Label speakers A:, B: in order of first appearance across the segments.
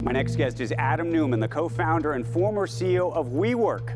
A: My next guest is Adam Neumann, the co-founder and former CEO of WeWork.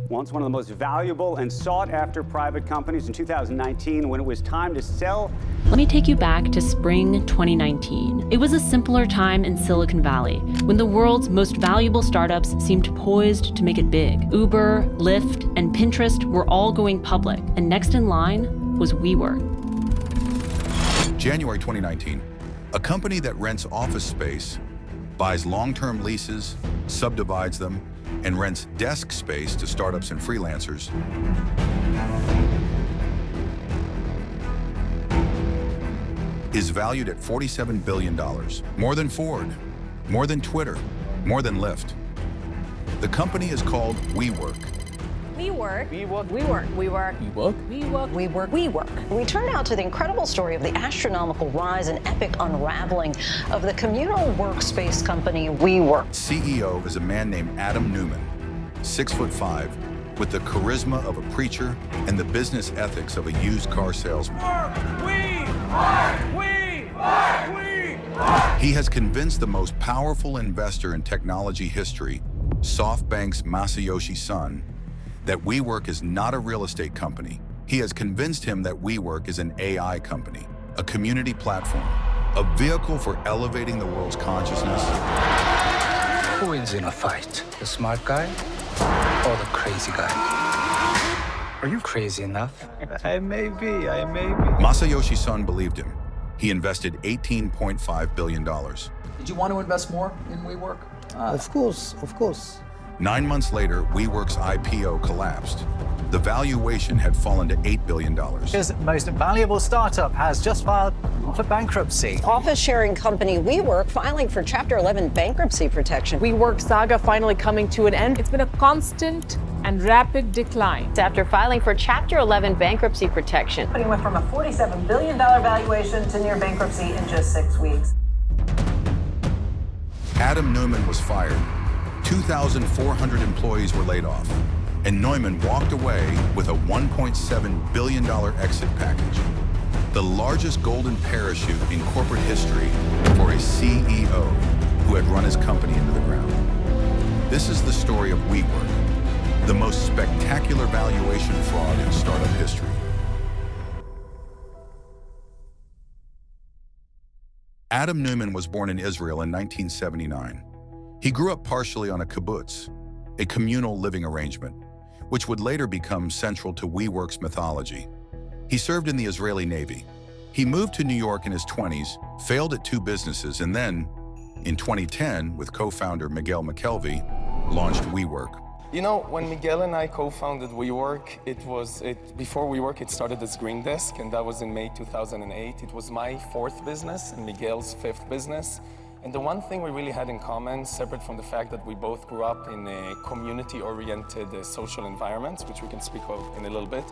A: Once one of the most valuable and sought-after private companies. In 2019, when it was time to sell.
B: Let me take you back to spring 2019. It was a simpler time in Silicon Valley, when the world's most valuable startups seemed poised to make it big. Uber, Lyft, and Pinterest were all going public, and next in line was WeWork.
C: January 2019, a company that rents office space, buys long-term leases, subdivides them, and rents desk space to startups and freelancers, is valued at $47 billion. More than Ford, more than Twitter, more than Lyft. The company is called WeWork.
D: WeWork. WeWork. WeWork. WeWork.
E: WeWork.
D: WeWork. WeWork. WeWork. We turn now to the incredible story of the astronomical rise and epic unraveling of the communal workspace company WeWork.
C: CEO is a man named Adam Neumann, 6'5", with the charisma of a preacher and the business ethics of a used car salesman. He has convinced the most powerful investor in technology history, SoftBank's Masayoshi Son, that WeWork is not a real estate company. He has convinced him that WeWork is an AI company, a community platform, a vehicle for elevating the world's consciousness.
E: Who wins in a fight? The smart guy or the crazy guy? Are you crazy enough?
F: I may be.
C: Masayoshi Son believed him. He invested $18.5 billion.
F: Did you want to invest more in WeWork?
G: Of course.
C: 9 months later, WeWork's IPO collapsed. The valuation had fallen to $8 billion.
F: His most valuable startup has just filed for bankruptcy.
D: Office-sharing company WeWork filing for Chapter 11 bankruptcy protection.
H: WeWork saga finally coming to an end. It's been a constant and rapid decline.
I: After filing for Chapter 11 bankruptcy protection.
J: The company went from a $47 billion valuation to near bankruptcy in just 6 weeks.
C: Adam Neumann was fired. 2,400 employees were laid off, and Neumann walked away with a $1.7 billion exit package, the largest golden parachute in corporate history for a CEO who had run his company into the ground. This is the story of WeWork, the most spectacular valuation fraud in startup history. Adam Neumann was born in Israel in 1979. He grew up partially on a kibbutz, a communal living arrangement, which would later become central to WeWork's mythology. He served in the Israeli Navy. He moved to New York in his 20s, failed at 2 businesses, and then, in 2010, with co-founder Miguel McKelvey, launched WeWork.
K: You know, when Miguel and I co-founded WeWork, before WeWork, it started as Green Desk, and that was in May 2008. It was my 4th business and Miguel's 5th business. And the one thing we really had in common, separate from the fact that we both grew up in a community-oriented social environments, which we can speak about in a little bit,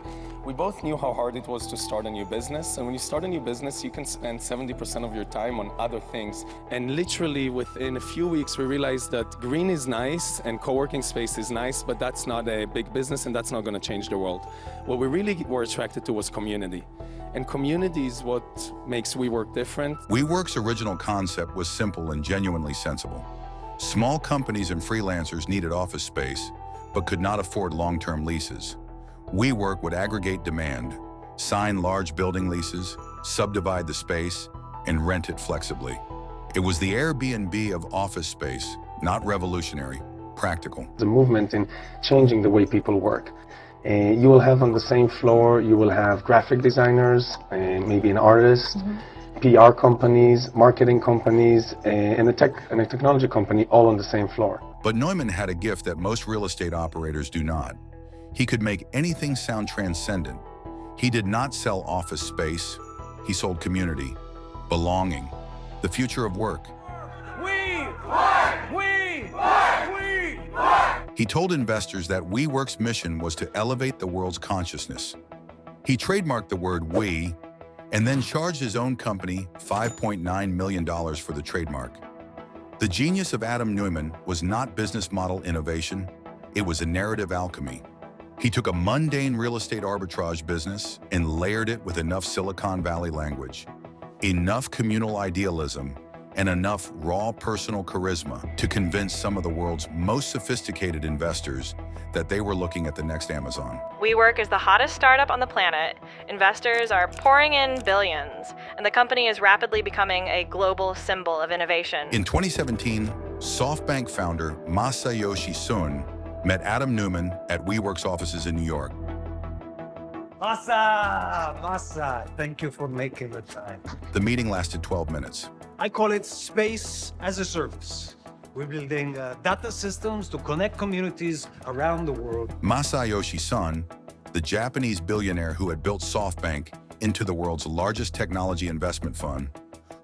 K: we both knew how hard it was to start a new business. And when you start a new business, you can spend 70% of your time on other things. And literally within a few weeks, we realized that green is nice and co-working space is nice, but that's not a big business and that's not going to change the world. What we really were attracted to was community. And community is what makes WeWork different.
C: WeWork's original concept was simple and genuinely sensible. Small companies and freelancers needed office space, but could not afford long-term leases. WeWork would aggregate demand, sign large building leases, subdivide the space, and rent it flexibly. It was the Airbnb of office space, not revolutionary, practical.
L: The movement in changing the way people work. You will have on the same floor, you will have graphic designers, maybe an artist, PR companies, marketing companies, and a technology company all on the same floor.
C: But Neumann had a gift that most real estate operators do not. He could make anything sound transcendent. He did not sell office space. He sold community, belonging, the future of work. He told investors that WeWork's mission was to elevate the world's consciousness. He trademarked the word "we" and then charged his own company $5.9 million for the trademark. The genius of Adam Neumann was not business model innovation, it was a narrative alchemy. He took a mundane real estate arbitrage business and layered it with enough Silicon Valley language, enough communal idealism, and enough raw personal charisma to convince some of the world's most sophisticated investors that they were looking at the next Amazon.
G: WeWork is the hottest startup on the planet. Investors are pouring in billions, and the company is rapidly becoming a global symbol of innovation.
C: In 2017, SoftBank founder Masayoshi Son met Adam Neumann at WeWork's offices in New York.
M: Masa, thank you for making the time.
C: The meeting lasted 12 minutes.
M: I call it space as a service. We're building data systems to connect communities around the world.
C: Masayoshi Son, the Japanese billionaire who had built SoftBank into the world's largest technology investment fund,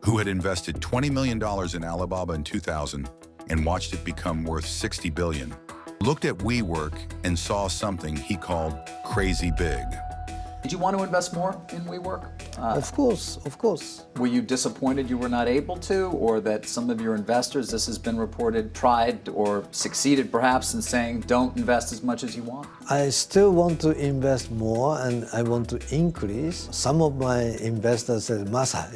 C: who had invested $20 million in Alibaba in 2000 and watched it become worth $60 billion, looked at WeWork and saw something he called crazy big.
N: Did you want to invest more in WeWork?
O: Of course.
N: Were you disappointed you were not able to, or that some of your investors, this has been reported, tried or succeeded perhaps in saying don't invest as much as you want?
O: I still want to invest more and I want to increase. Some of my investors said, Masa,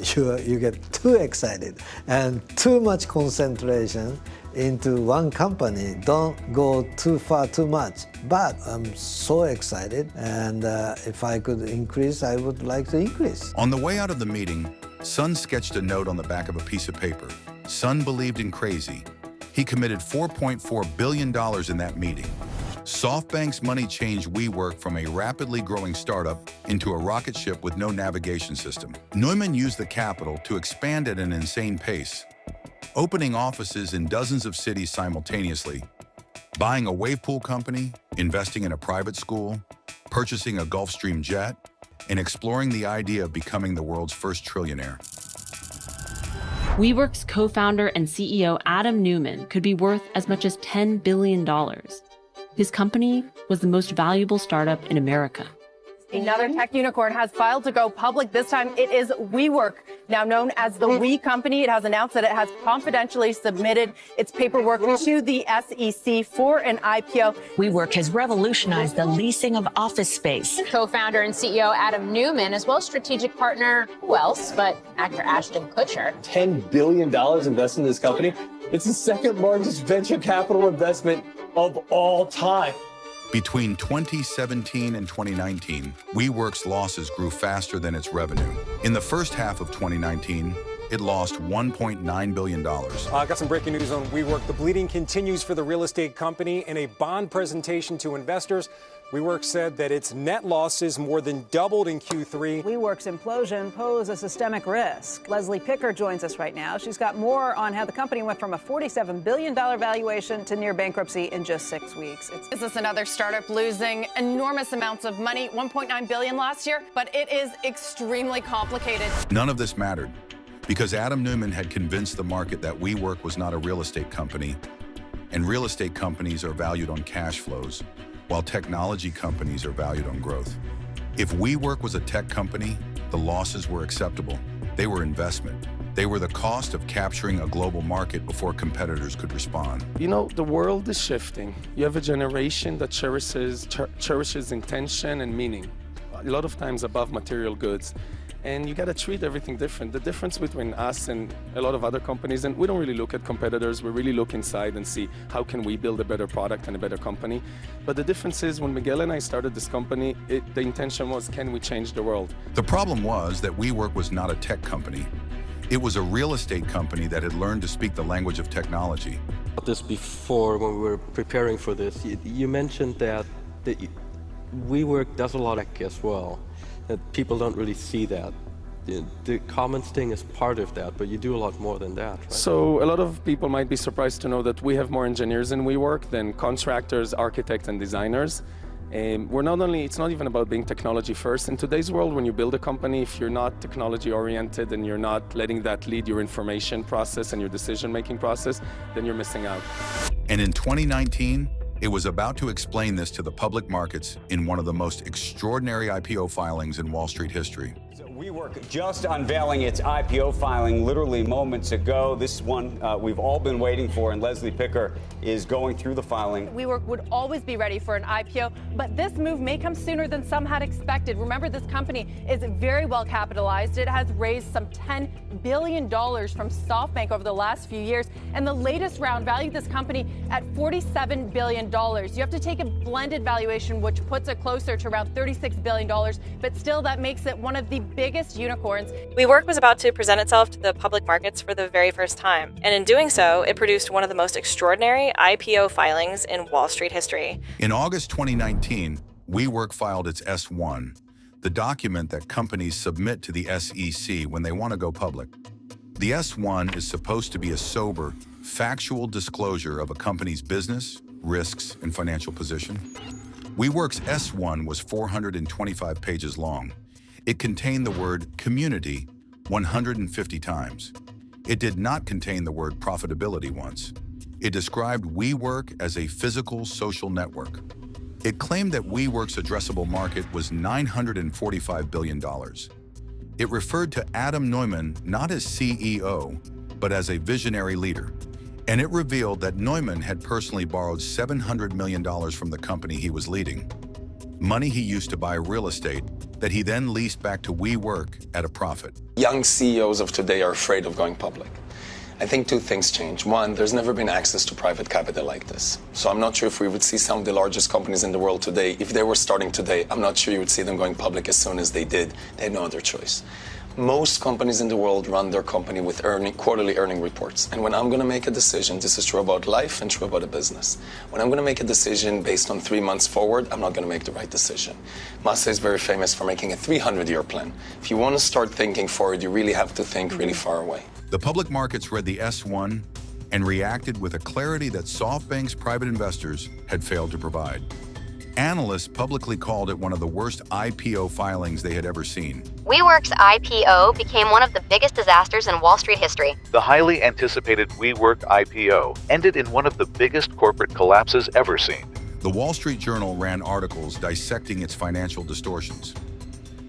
O: you get too excited and too much concentration into one company. Don't go too far, too much. But I'm so excited, and if I could increase, I would like to increase.
C: On the way out of the meeting, Son sketched a note on the back of a piece of paper. Son believed in crazy. He committed $4.4 billion in that meeting. SoftBank's money changed WeWork from a rapidly growing startup into a rocket ship with no navigation system. Neumann used the capital to expand at an insane pace, opening offices in dozens of cities simultaneously, buying a wave pool company, investing in a private school, purchasing a Gulfstream jet, and exploring the idea of becoming the world's first trillionaire.
B: WeWork's co-founder and CEO Adam Neumann could be worth as much as $10 billion. His company was the most valuable startup in America.
P: Another tech unicorn has filed to go public. This time it is WeWork, now known as the We Company. It has announced that it has confidentially submitted its paperwork to the SEC for an IPO.
D: WeWork has revolutionized the leasing of office space.
I: Co-founder and CEO Adam Neumann, as well as strategic partner, who else but actor Ashton Kutcher.
Q: $10 billion invested in this company. It's the second largest venture capital investment of all time.
C: Between 2017 and 2019, WeWork's losses grew faster than its revenue. In the first half of 2019, it lost $1.9 billion.
R: Got some breaking news on WeWork. The bleeding continues for the real estate company. In a bond presentation to investors, WeWork said that its net losses more than doubled in Q3.
J: WeWork's implosion posed a systemic risk. Leslie Picker joins us right now. She's got more on how the company went from a $47 billion valuation to near bankruptcy in just 6 weeks.
P: Is this another startup losing enormous amounts of money, $1.9 billion last year? But it is extremely complicated.
C: None of this mattered, because Adam Neumann had convinced the market that WeWork was not a real estate company, and real estate companies are valued on cash flows, while technology companies are valued on growth. If WeWork was a tech company, the losses were acceptable. They were investment. They were the cost of capturing a global market before competitors could respond.
K: You know, the world is shifting. You have a generation that cherishes intention and meaning, a lot of times above material goods. And you got to treat everything different. The difference between us and a lot of other companies, and we don't really look at competitors, we really look inside and see how can we build a better product and a better company. But the difference is when Miguel and I started this company, the intention was, can we change the world?
C: The problem was that WeWork was not a tech company. It was a real estate company that had learned to speak the language of technology.
S: This before, when we were preparing for this, you mentioned that WeWork does a lot of tech as well. That people don't really see that. The commons thing is part of that, but you do a lot more than that, right?
K: So a lot of people might be surprised to know that we have more engineers in WeWork than contractors, architects, and designers. It's not even about being technology first. In today's world, when you build a company, if you're not technology oriented and you're not letting that lead your information process and your decision-making process, then you're missing out.
C: And in 2019, it was about to explain this to the public markets in one of the most extraordinary IPO filings in Wall Street history.
A: WeWork just unveiling its IPO filing literally moments ago. This one we've all been waiting for, and Leslie Picker is going through the filing.
P: WeWork would always be ready for an IPO, but this move may come sooner than some had expected. Remember, this company is very well capitalized. It has raised some $10 billion from SoftBank over the last few years, and the latest round valued this company at $47 billion. You have to take a blended valuation, which puts it closer to around $36 billion, but still that makes it one of the biggest unicorns.
G: WeWork was about to present itself to the public markets for the very first time, and in doing so, it produced one of the most extraordinary IPO filings in Wall Street history.
C: In August 2019, WeWork filed its S-1, the document that companies submit to the SEC when they want to go public. The S-1 is supposed to be a sober, factual disclosure of a company's business, risks, and financial position. WeWork's S-1 was 425 pages long. It contained the word community 150 times. It did not contain the word profitability once. It described WeWork as a physical social network. It claimed that WeWork's addressable market was $945 billion. It referred to Adam Neumann not as CEO, but as a visionary leader. And it revealed that Neumann had personally borrowed $700 million from the company he was leading, money he used to buy real estate that he then leased back to WeWork at a profit.
K: Young CEOs of today are afraid of going public. I think two things change. One, there's never been access to private capital like this. So I'm not sure if we would see some of the largest companies in the world today. If they were starting today, I'm not sure you would see them going public as soon as they did. They had no other choice. Most companies in the world run their company with quarterly earning reports. And when I'm going to make a decision, this is true about life and true about a business. When I'm going to make a decision based on 3 months forward, I'm not going to make the right decision. Masa is very famous for making a 300-year plan. If you want to start thinking forward, you really have to think really far away.
C: The public markets read the S-1 and reacted with a clarity that SoftBank's private investors had failed to provide. Analysts publicly called it one of the worst IPO filings they had ever seen.
T: WeWork's IPO became one of the biggest disasters in Wall Street history.
U: The highly anticipated WeWork IPO ended in one of the biggest corporate collapses ever seen.
C: The Wall Street Journal ran articles dissecting its financial distortions.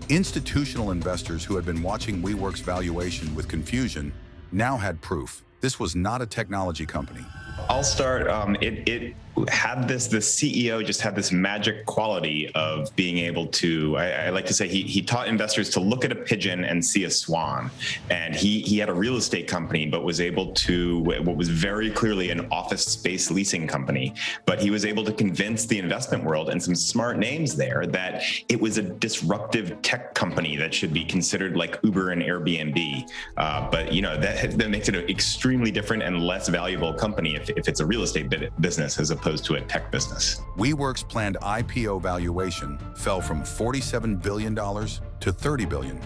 C: Institutional investors who had been watching WeWork's valuation with confusion now had proof. This was not a technology company.
V: I'll start. It had the CEO just had this magic quality of being able to, I like to say he taught investors to look at a pigeon and see a swan. And he had a real estate company, but was able to, what was very clearly an office space leasing company, but he was able to convince the investment world and some smart names there that it was a disruptive tech company that should be considered like Uber and Airbnb. But you know, that makes it an extremely different and less valuable company if it's a real estate business as opposed to a tech business.
C: WeWork's planned IPO valuation fell from $47 billion to $30 billion,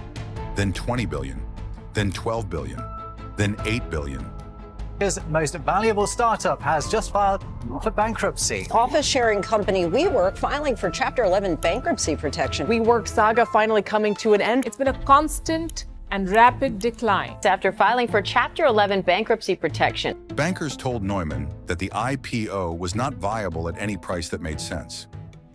C: then $20 billion, then $12 billion, then $8 billion.
F: His most valuable startup has just filed for bankruptcy.
D: Office-sharing company WeWork filing for Chapter 11 bankruptcy protection.
H: WeWork saga finally coming to an end. It's been a constant and rapid decline.
W: After filing for Chapter 11 bankruptcy protection.
C: Bankers told Neumann that the IPO was not viable at any price that made sense.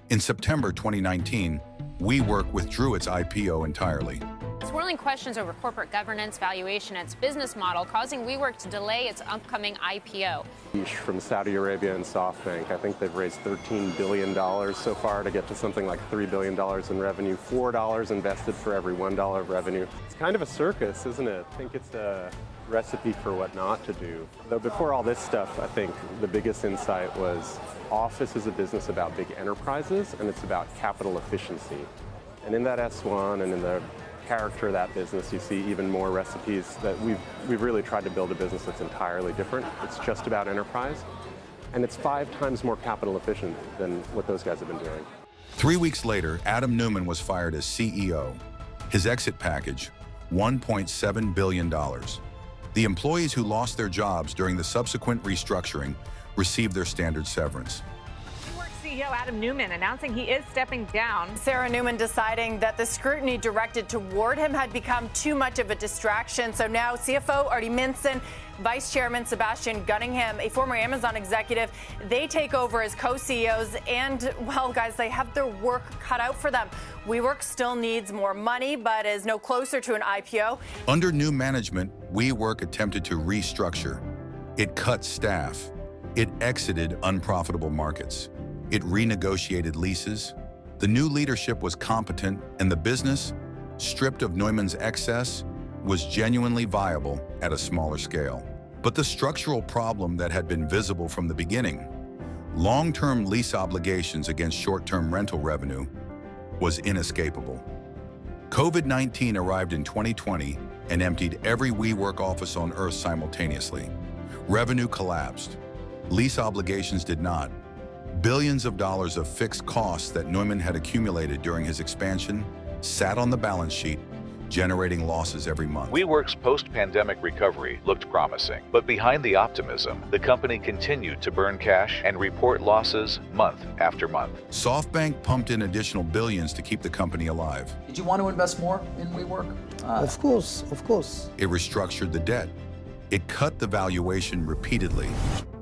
C: In September 2019, WeWork withdrew its IPO entirely.
I: Swirling questions over corporate governance, valuation, and its business model, causing WeWork to delay its upcoming IPO.
L: From Saudi Arabia and SoftBank, I think they've raised $13 billion so far to get to something like $3 billion in revenue, $4 invested for every $1 of revenue. It's kind of a circus, isn't it? I think it's a recipe for what not to do. Though before all this stuff, I think the biggest insight was office is a business about big enterprises, and it's about capital efficiency. And in that S1 and in the character of that business, you see even more recipes that we've really tried to build a business that's entirely different. It's just about enterprise, and it's 5 times more capital efficient than what those guys have been doing.
C: 3 weeks later, Adam Neumann was fired as CEO. His exit package, $1.7 billion. The employees who lost their jobs during the subsequent restructuring received their standard severance.
X: CEO Adam Neumann announcing he is stepping down.
P: Sarah Neumann deciding that the scrutiny directed toward him had become too much of a distraction. So now CFO Artie Minson Vice Chairman Sebastian Gunningham, a former Amazon executive, they take over as co-CEOs. And, well, guys, they have their work cut out for them. WeWork still needs more money, but is no closer to an IPO.
C: Under new management, WeWork attempted to restructure. It cut staff. It exited unprofitable markets. It renegotiated leases. The new leadership was competent, and the business, stripped of Neumann's excess, was genuinely viable at a smaller scale. But the structural problem that had been visible from the beginning, long-term lease obligations against short-term rental revenue, was inescapable. COVID-19 arrived in 2020 and emptied every WeWork office on Earth simultaneously. Revenue collapsed. Lease obligations did not. Billions of dollars of fixed costs that Neumann had accumulated during his expansion sat on the balance sheet, generating losses every month.
U: WeWork's post-pandemic recovery looked promising, but behind the optimism, the company continued to burn cash and report losses month after month.
C: SoftBank pumped in additional billions to keep the company alive.
E: Did you want to invest more in WeWork?
M: Of course.
C: It restructured the debt. It cut the valuation repeatedly.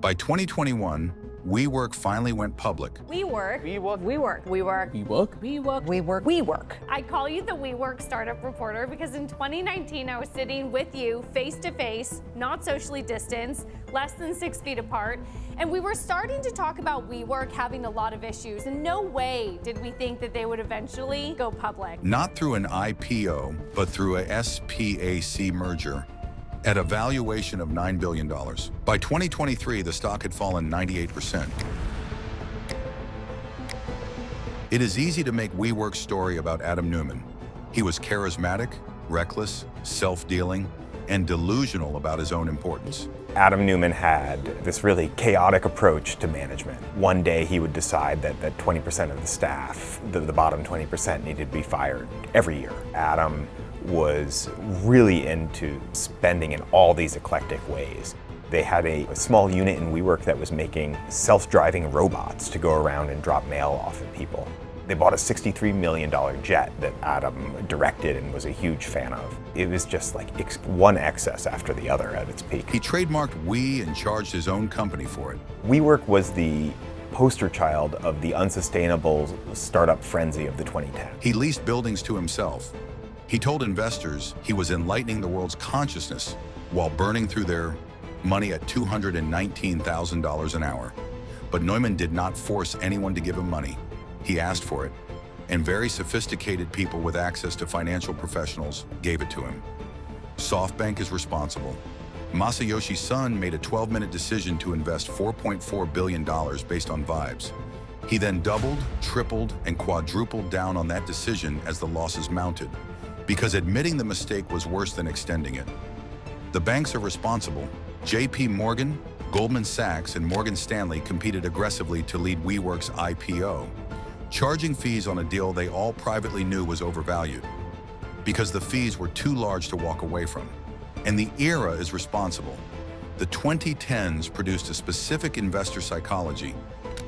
C: By 2021, WeWork finally went public.
X: WeWork.
P: WeWork. WeWork.
M: WeWork.
X: WeWork.
P: WeWork. WeWork.
X: I call you the WeWork startup reporter because in 2019 I was sitting with you face to face, not socially distanced, less than 6 feet apart, and we were starting to talk about WeWork having a lot of issues, and no way did we think that they would eventually go public.
C: Not through an IPO, but through a SPAC merger at a valuation of $9 billion. By 2023, the stock had fallen 98%. It is easy to make WeWork's story about Adam Neumann. He was charismatic, reckless, self-dealing, and delusional about his own importance.
N: Adam Neumann had this really chaotic approach to management. One day he would decide that 20% of the staff, the bottom 20%, needed to be fired every year. Adam was really into spending in all these eclectic ways. They had a small unit in WeWork that was making self-driving robots to go around and drop mail off at people. They bought a $63 million jet that Adam directed and was a huge fan of. It was just like one excess after the other at its peak.
C: He trademarked We and charged his own company for it.
N: WeWork was the poster child of the unsustainable startup frenzy of the 2010s.
C: He leased buildings to himself. He told investors he was enlightening the world's consciousness while burning through their money at $219,000 an hour. But Neumann did not force anyone to give him money. He asked for it, and very sophisticated people with access to financial professionals gave it to him. SoftBank is responsible. Masayoshi Son made a 12-minute decision to invest $4.4 billion based on vibes. He then doubled, tripled, and quadrupled down on that decision as the losses mounted, because admitting the mistake was worse than extending it. The banks are responsible. JP Morgan, Goldman Sachs, and Morgan Stanley competed aggressively to lead WeWork's IPO, charging fees on a deal they all privately knew was overvalued, because the fees were too large to walk away from. And the era is responsible. The 2010s produced a specific investor psychology,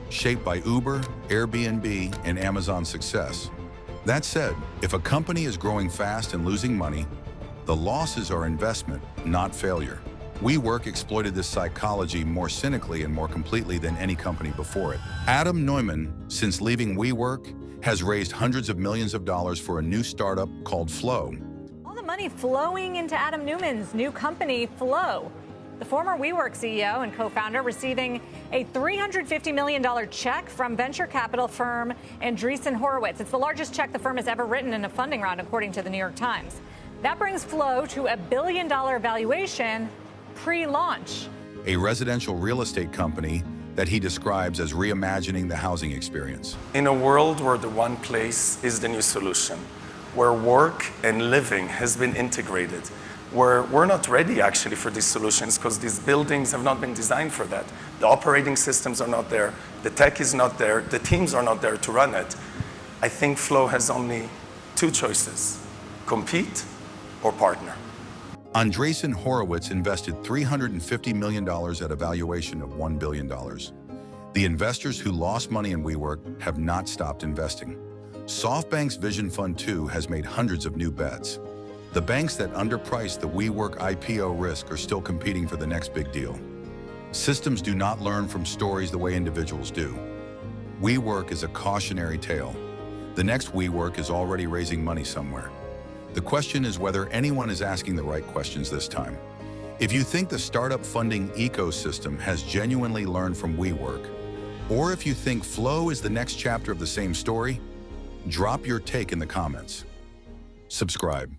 C: shaped by Uber, Airbnb, and Amazon's success. That said, if a company is growing fast and losing money, the losses are investment, not failure. WeWork exploited this psychology more cynically and more completely than any company before it. Adam Neumann, since leaving WeWork, has raised hundreds of millions of dollars for a new startup called Flow.
X: All the money flowing into Adam Neumann's new company, Flow. The former WeWork CEO and co-founder receiving a $350 million check from venture capital firm Andreessen Horowitz. It's the largest check the firm has ever written in a funding round, according to the New York Times. That brings Flow to a $1 billion valuation pre-launch.
C: A residential real estate company that he describes as reimagining the housing experience.
K: In a world where the one place is the new solution, where work and living has been integrated, where we're not ready actually for these solutions because these buildings have not been designed for that. The operating systems are not there, the tech is not there, the teams are not there to run it. I think Flow has only two choices: compete or partner.
C: Andreessen Horowitz invested $350 million at a valuation of $1 billion. The investors who lost money in WeWork have not stopped investing. SoftBank's Vision Fund 2 has made hundreds of new bets. The banks that underpriced the WeWork IPO risk are still competing for the next big deal. Systems do not learn from stories the way individuals do. WeWork is a cautionary tale. The next WeWork is already raising money somewhere. The question is whether anyone is asking the right questions this time. If you think the startup funding ecosystem has genuinely learned from WeWork, or if you think Flow is the next chapter of the same story, drop your take in the comments. Subscribe.